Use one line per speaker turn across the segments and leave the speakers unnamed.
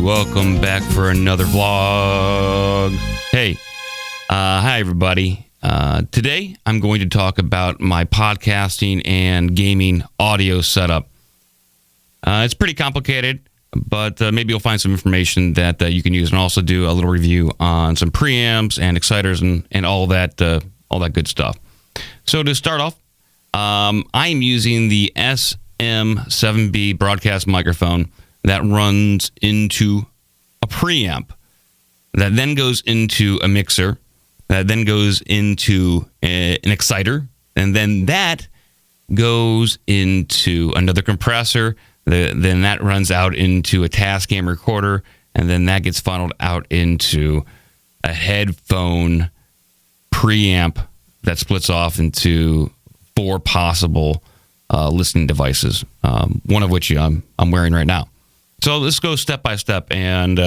welcome back for another vlog. Hey, hi everybody. Today I'm going to talk about my podcasting and gaming audio setup. It's pretty complicated, but maybe you'll find some information that you can use, and also do a little review on some preamps and exciters and all that good stuff. So to start off, I'm using the SM7B broadcast microphone that runs into a preamp, that then goes into a mixer, that then goes into an exciter, and then that goes into another compressor, then that runs out into a TASCAM recorder, and then that gets funneled out into a headphone preamp that splits off into 4 possible listening devices, one of which I'm wearing right now. So let's go step by step, and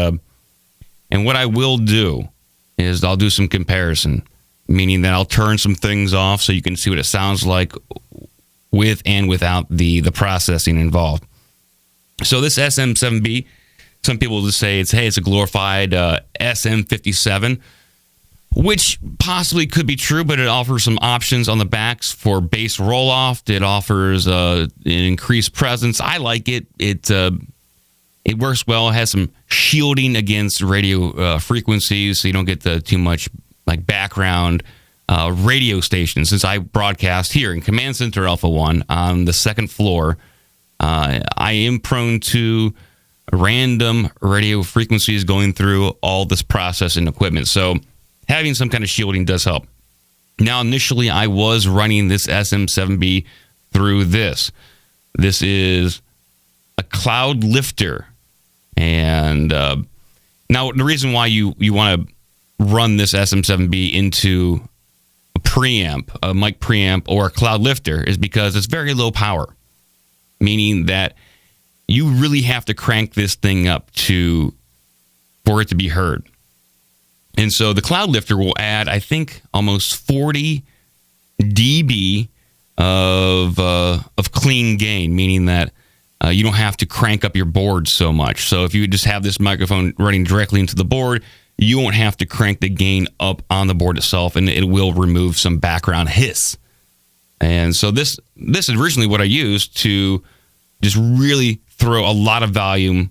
what I will do is I'll do some comparison, meaning that I'll turn some things off so you can see what it sounds like with and without the processing involved. So this SM7B, some people just say it's a glorified SM57, which possibly could be true, but it offers some options on the backs for bass roll-off. It offers an increased presence. I like it. It works well. It has some shielding against radio frequencies, so you don't get too much like background radio stations. Since I broadcast here in Command Center Alpha 1 on the 2nd floor, I am prone to random radio frequencies going through all this processing equipment. So having some kind of shielding does help. Now, initially, I was running this SM7B through this. This is a Cloudlifter. And now the reason why you want to run this SM7B into a preamp, a mic preamp, or a Cloudlifter is because it's very low power, meaning that you really have to crank this thing up for it to be heard. And so the Cloudlifter will add, I think, almost 40 dB of clean gain, meaning that you don't have to crank up your board so much. So if you just have this microphone running directly into the board, you won't have to crank the gain up on the board itself, and it will remove some background hiss. And so this is originally what I used to just really throw a lot of volume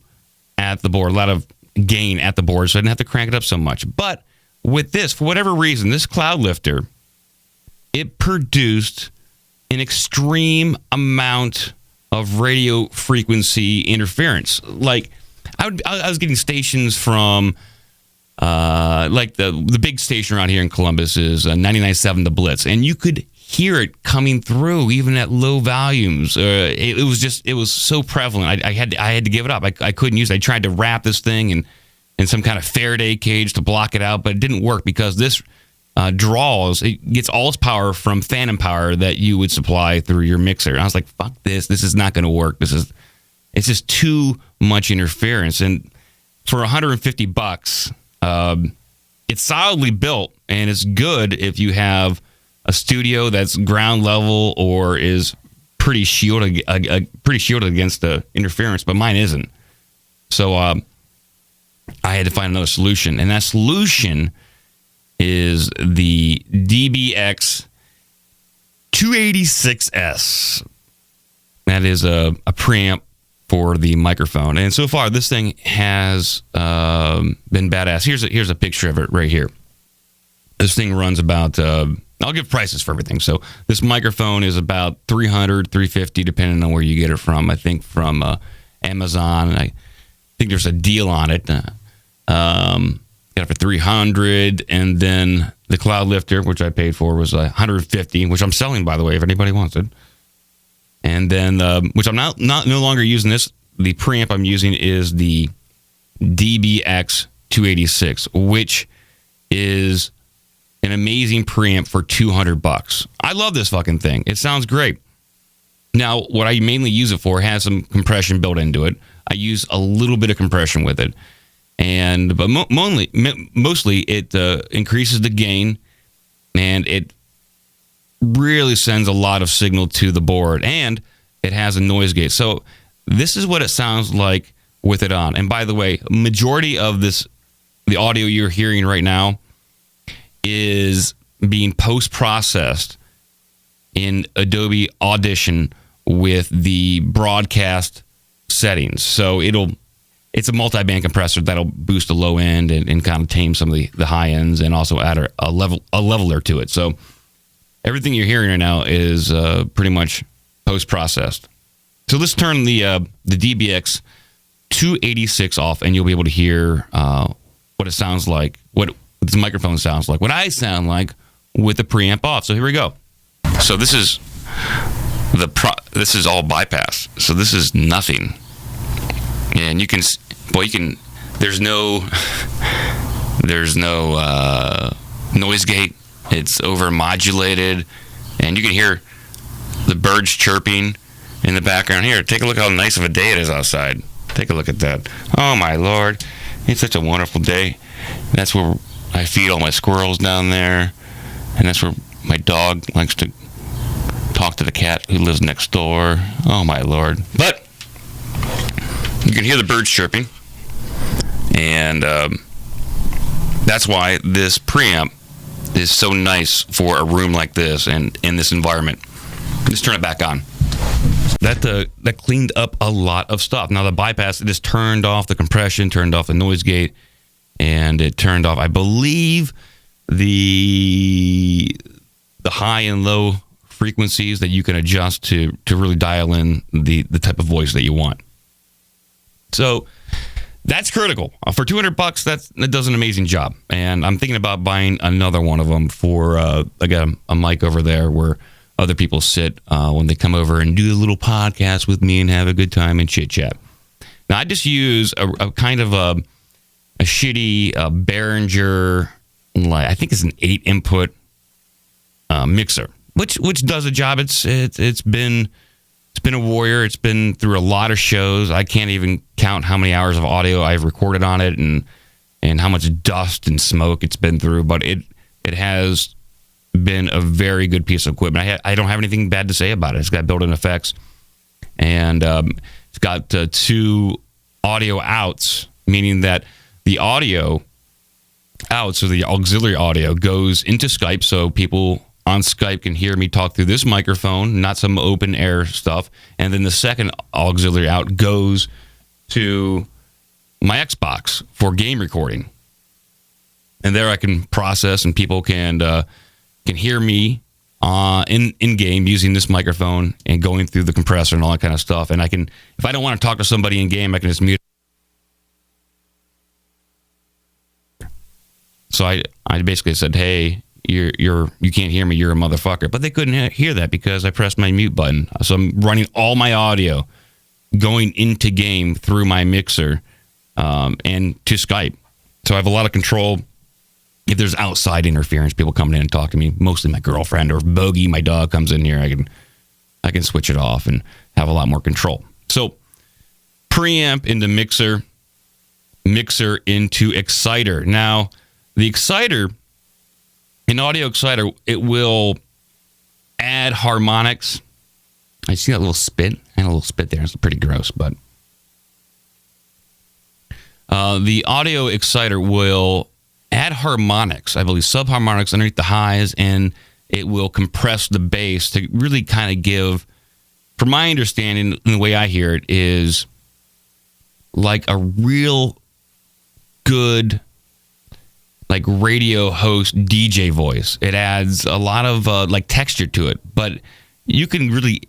at the board, a lot of gain at the board, so I didn't have to crank it up so much. But with this, for whatever reason, this Cloudlifter, it produced an extreme amount of radio frequency interference. Like I was getting stations from like the big station around here in Columbus is 99.7 The Blitz, and you could hear it coming through even at low volumes. It was so prevalent. I had to give it up. I couldn't use it. I tried to wrap this thing in some kind of Faraday cage to block it out, but it didn't work because this it gets all its power from phantom power that you would supply through your mixer. And I was like, fuck this. This is not going to work. It's just too much interference. And for $150, it's solidly built, and it's good if you have a studio that's ground level or is pretty shielded against the interference, but mine isn't. So I had to find another solution, and that solution is the DBX 286S. That is a preamp for the microphone, and so far this thing has been badass. Here's a picture of it right here. This thing runs about I'll give prices for everything. So this microphone is about $300, $350, depending on where you get it from. I think from Amazon. I think there's a deal on it. Got it for $300, and then the Cloudlifter, which I paid for, was $150, which I'm selling, by the way, if anybody wants it. And then, which I'm no longer using this. The preamp I'm using is the DBX 286, which is an amazing preamp for $200. I love this fucking thing. It sounds great. Now, what I mainly use it for has some compression built into it. I use a little bit of compression with it. But mostly it increases the gain, and it really sends a lot of signal to the board, and it has a noise gate. So this is what it sounds like with it on. And by the way, majority of the audio you're hearing right now is being post-processed in Adobe Audition with the broadcast settings. So it's a multi-band compressor that'll boost the low end and kind of tame some of the high ends, and also add a leveler to it. So everything you're hearing right now is pretty much post-processed. So let's turn the DBX 286 off, and you'll be able to hear what it sounds like, what this microphone sounds like, what I sound like with the preamp off. So here we go. So this is this is all bypass. So this is nothing, and you can there's no noise gate. It's overmodulated, and you can hear the birds chirping in the background. Here, take a look how nice of a day it is outside. Take a look at that. Oh my Lord, it's such a wonderful day. That's where I feed all my squirrels down there, and that's where my dog likes to talk to the cat who lives next door. Oh my Lord. But you can hear the birds chirping, and that's why this preamp is so nice for a room like this and in this environment. Just turn it back on. That cleaned up a lot of stuff. Now the bypass, it just turned off the compression, turned off the noise gate, and it turned off, I believe, the high and low frequencies that you can adjust to really dial in the type of voice that you want. So that's critical. For $200, that does an amazing job. And I'm thinking about buying another one of them for I got a mic over there where other people sit when they come over and do a little podcast with me and have a good time and chit chat. Now I just use a kind of a shitty Behringer, I think it's an 8-input mixer, which does a job. It's been a warrior. It's been through a lot of shows. I can't even count how many hours of audio I've recorded on it and how much dust and smoke it's been through. But it has been a very good piece of equipment. I don't have anything bad to say about it. It's got built-in effects, and it's got 2 audio outs, meaning that the audio out, so the auxiliary audio goes into Skype, so people on Skype can hear me talk through this microphone, not some open air stuff. And then the second auxiliary out goes to my Xbox for game recording. And there I can process, and people can hear me in game using this microphone and going through the compressor and all that kind of stuff. And I can, if I don't want to talk to somebody in game, I can just mute. So I basically said, hey, you can't hear me, you're a motherfucker. But they couldn't hear that because I pressed my mute button. So I'm running all my audio going into game through my mixer and to Skype. So I have a lot of control. If there's outside interference, people coming in and talking to me, mostly my girlfriend or Bogey, my dog, comes in here, I can switch it off and have a lot more control. So preamp into mixer into exciter. Now, the exciter, an audio exciter, it will add harmonics. I see that little spit. I had a little spit there. It's pretty gross, but the audio exciter will add harmonics, I believe, subharmonics underneath the highs, and it will compress the bass to really kind of give, from my understanding, and the way I hear it, is like a real good like radio host DJ voice. It adds a lot of like texture to it, but you can really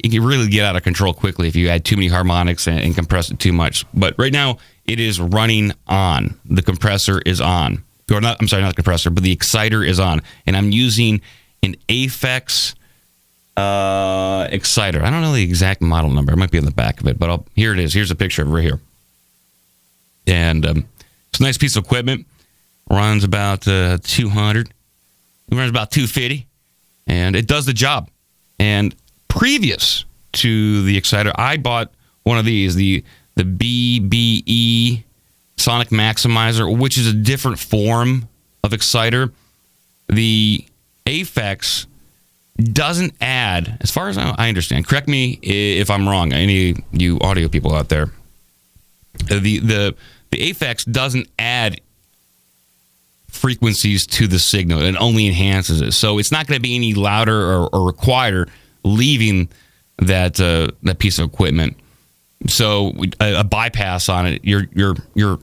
get out of control quickly if you add too many harmonics and compress it too much. But right now it is running on. The compressor is on. Or not, I'm sorry, not the compressor, but the exciter is on. And I'm using an Aphex Exciter. I don't know the exact model number. It might be on the back of it, but here it is. Here's a picture of it right here. And it's a nice piece of equipment. Runs about 200. It runs about 250. And it does the job. And previous to the Exciter, I bought one of these, the BBE Sonic Maximizer, which is a different form of exciter. The Aphex doesn't add, as far as I understand, correct me if I'm wrong, any of you audio people out there, The Aphex doesn't add frequencies to the signal. It only enhances it. So it's not going to be any louder or quieter leaving that piece of equipment. So a bypass on it, your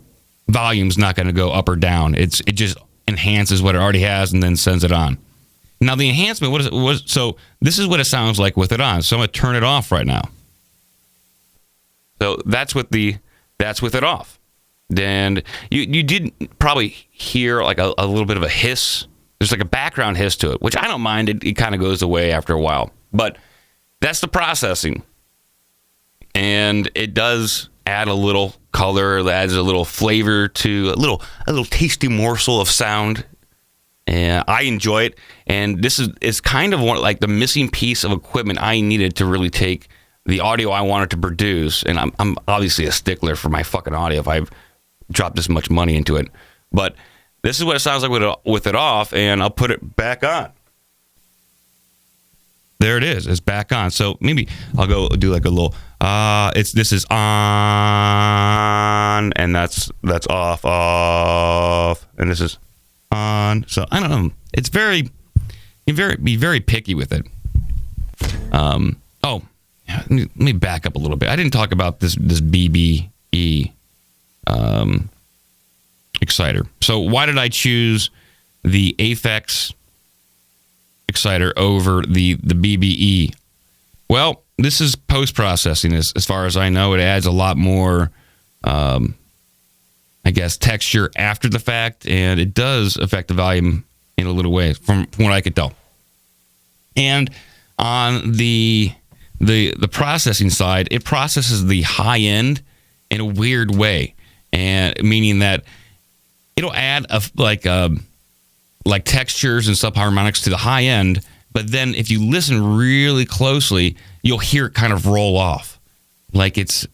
volume's not going to go up or down. It just enhances what it already has and then sends it on. Now the enhancement, so this is what it sounds like with it on. So I'm going to turn it off right now. So that's with it off. Then you did probably hear like a little bit of a hiss. There's like a background hiss to it, which I don't mind. It kind of goes away after a while. But that's the processing. And it does add a little color, it adds a little flavor to a little tasty morsel of sound. And I enjoy it. And this is kind of like the missing piece of equipment I needed to really take the audio I wanted to produce. And I'm obviously a stickler for my fucking audio if I've dropped this much money into it. But this is what it sounds like with it off, and I'll put it back on. There it is. It's back on. So maybe I'll go do like a little this is on, and that's off, and this is on. So I don't know. It's be very picky with it. Let me back up a little bit. I didn't talk about this BBE exciter. So why did I choose the Aphex Exciter over the BBE? Well, this is post-processing. As far as I know, it adds a lot more, I guess, texture after the fact, and it does affect the volume in a little way, from what I could tell. And on the processing side, it processes the high end in a weird way, and meaning that it'll add like textures and subharmonics to the high end, but then if you listen really closely, you'll hear it kind of roll off. Like it's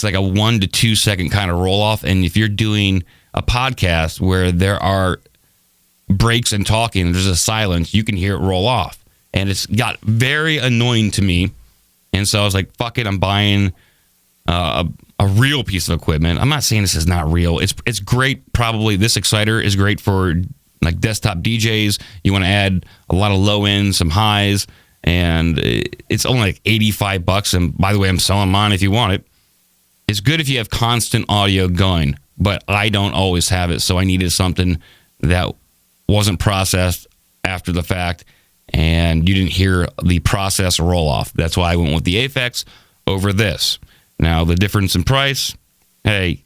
like a 1 to 2 second kind of roll off. And if you're doing a podcast where there are breaks in talking, there's a silence, you can hear it roll off. And it's got very annoying to me. And so I was like, fuck it, I'm buying a real piece of equipment. I'm not saying this is not real. It's great. Probably this exciter is great for like desktop DJs. You want to add a lot of low end, some highs, and it's only like $85. And by the way, I'm selling mine if you want it. It's good if you have constant audio going, but I don't always have it. So I needed something that wasn't processed after the fact, and you didn't hear the process roll off. That's why I went with the Aphex over this. Now, the difference in price, hey,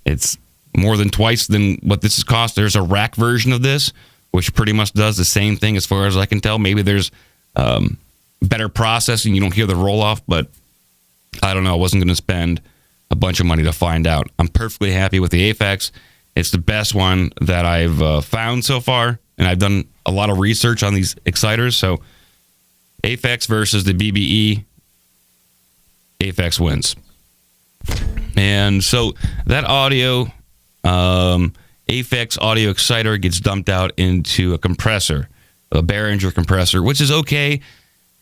it's more than twice than what this has cost. There's a rack version of this, which pretty much does the same thing as far as I can tell. Maybe there's better processing. You don't hear the roll-off, but I don't know. I wasn't going to spend a bunch of money to find out. I'm perfectly happy with the Aphex. It's the best one that I've found so far, and I've done a lot of research on these exciters. So Aphex versus the BBE, Aphex wins. And so that audio, Aphex audio exciter gets dumped out into a compressor, a Behringer compressor, which is okay.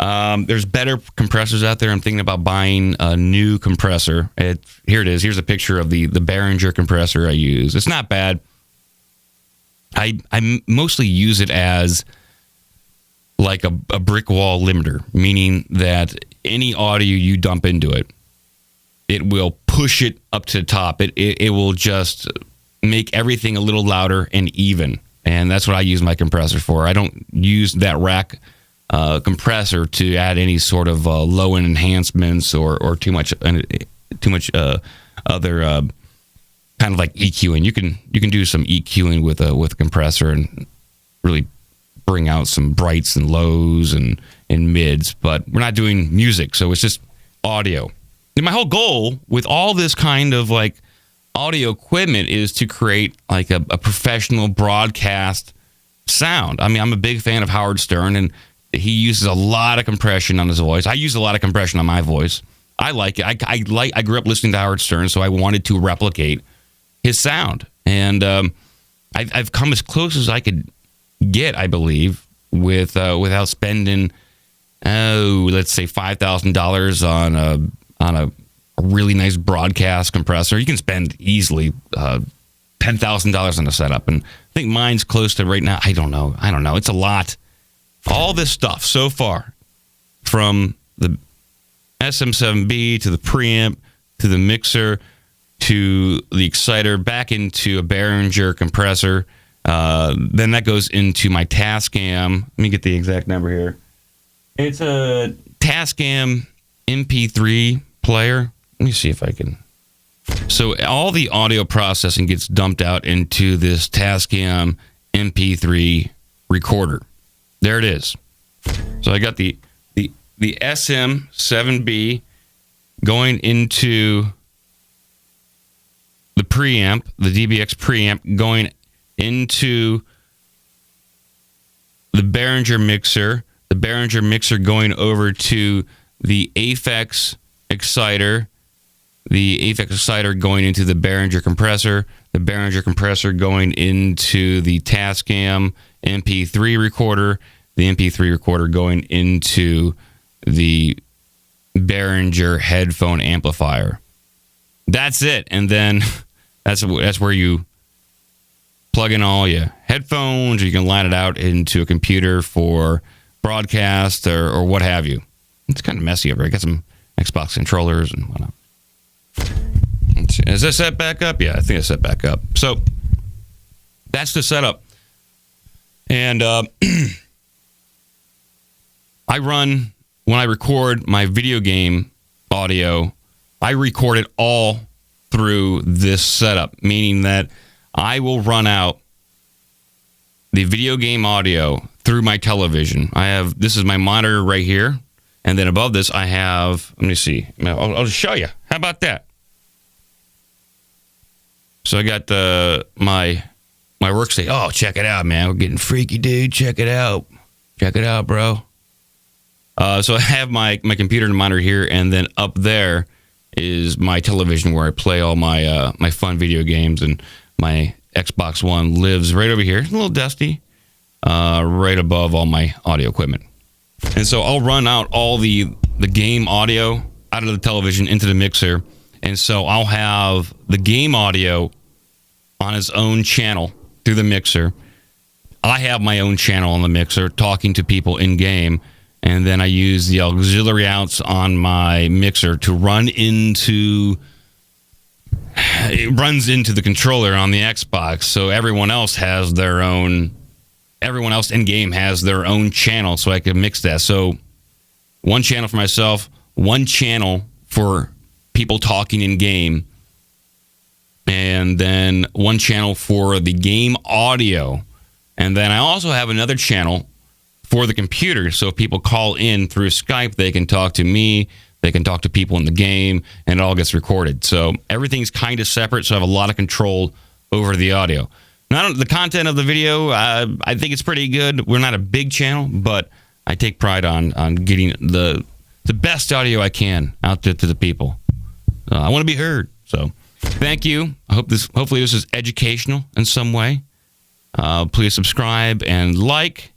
There's better compressors out there. I'm thinking about buying a new compressor. Here it is. Here's a picture of the Behringer compressor I use. It's not bad. I mostly use it as like a brick wall limiter, meaning that any audio you dump into it, it will push it up to the top. It will just make everything a little louder and even. And that's what I use my compressor for. I don't use that rack compressor to add any sort of low-end enhancements or too much other kind of like EQing. You can do some EQing with a compressor and really bring out some brights and lows and mids, but we're not doing music, so it's just audio. And my whole goal with all this kind of like audio equipment is to create like a professional broadcast sound. I mean, I'm a big fan of Howard Stern, and he uses a lot of compression on his voice. I use a lot of compression on my voice. I like it. I grew up listening to Howard Stern, so I wanted to replicate his sound. And I've come as close as I could get, I believe, without spending, let's say $5,000 on a really nice broadcast compressor. You can spend easily $10,000 on a setup, and I think mine's close to right now. I don't know. It's a lot. All this stuff so far, from the SM7B to the preamp to the mixer to the exciter, back into a Behringer compressor. Then that goes into my TASCAM. Let me get the exact number here. It's a TASCAM MP3 player. Let me see if I can. So all the audio processing gets dumped out into this TASCAM MP3 recorder. There it is. So I got the SM7B going into the preamp, the DBX preamp, going into the Behringer mixer, the Behringer mixer going over to the Aphex Exciter, the Aphex Exciter going into the Behringer compressor, the Behringer compressor going into the TASCAM MP3 recorder, the MP3 recorder going into the Behringer headphone amplifier. That's it. And then that's where you plug in all your headphones, or you can line it out into a computer for broadcast or what have you. It's kind of messy over here. I got some Xbox controllers and whatnot. Let's see. Is this set back up? Yeah, I think it's set back up. So that's the setup. And I run, when I record my video game audio, I record it all through this setup, meaning that I will run out the video game audio through my television. This is my monitor right here, and then above this I have, let me see, I'll just show you. How about that? So I got my workstation. Oh, check it out, man. We're getting freaky, dude. Check it out. Check it out, bro. So I have my computer and monitor here, and then up there is my television where I play all my my fun video games, and my Xbox One lives right over here. It's a little dusty, right above all my audio equipment. And so I'll run out all the game audio out of the television into the mixer, and so I'll have the game audio on its own channel through the mixer. I have my own channel on the mixer talking to people in game. And then I use the auxiliary outs on my mixer to run into... It runs into the controller on the Xbox, so everyone else has their own... Everyone else in-game has their own channel, so I can mix that. So one channel for myself, one channel for people talking in-game, and then one channel for the game audio. And then I also have another channel for the computer, so if people call in through Skype, they can talk to me, they can talk to people in the game, and it all gets recorded. So everything's kind of separate, so I have a lot of control over the audio. Now, the content of the video, I think it's pretty good. We're not a big channel, but I take pride on getting the best audio I can out there to the people. I want to be heard. So thank you. Hopefully this is educational in some way. Please subscribe and like.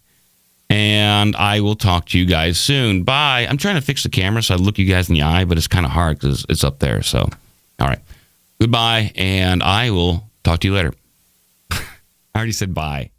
And I will talk to you guys soon. Bye. I'm trying to fix the camera so I look you guys in the eye, but it's kind of hard because it's up there. So, all right. Goodbye, and I will talk to you later. I already said bye.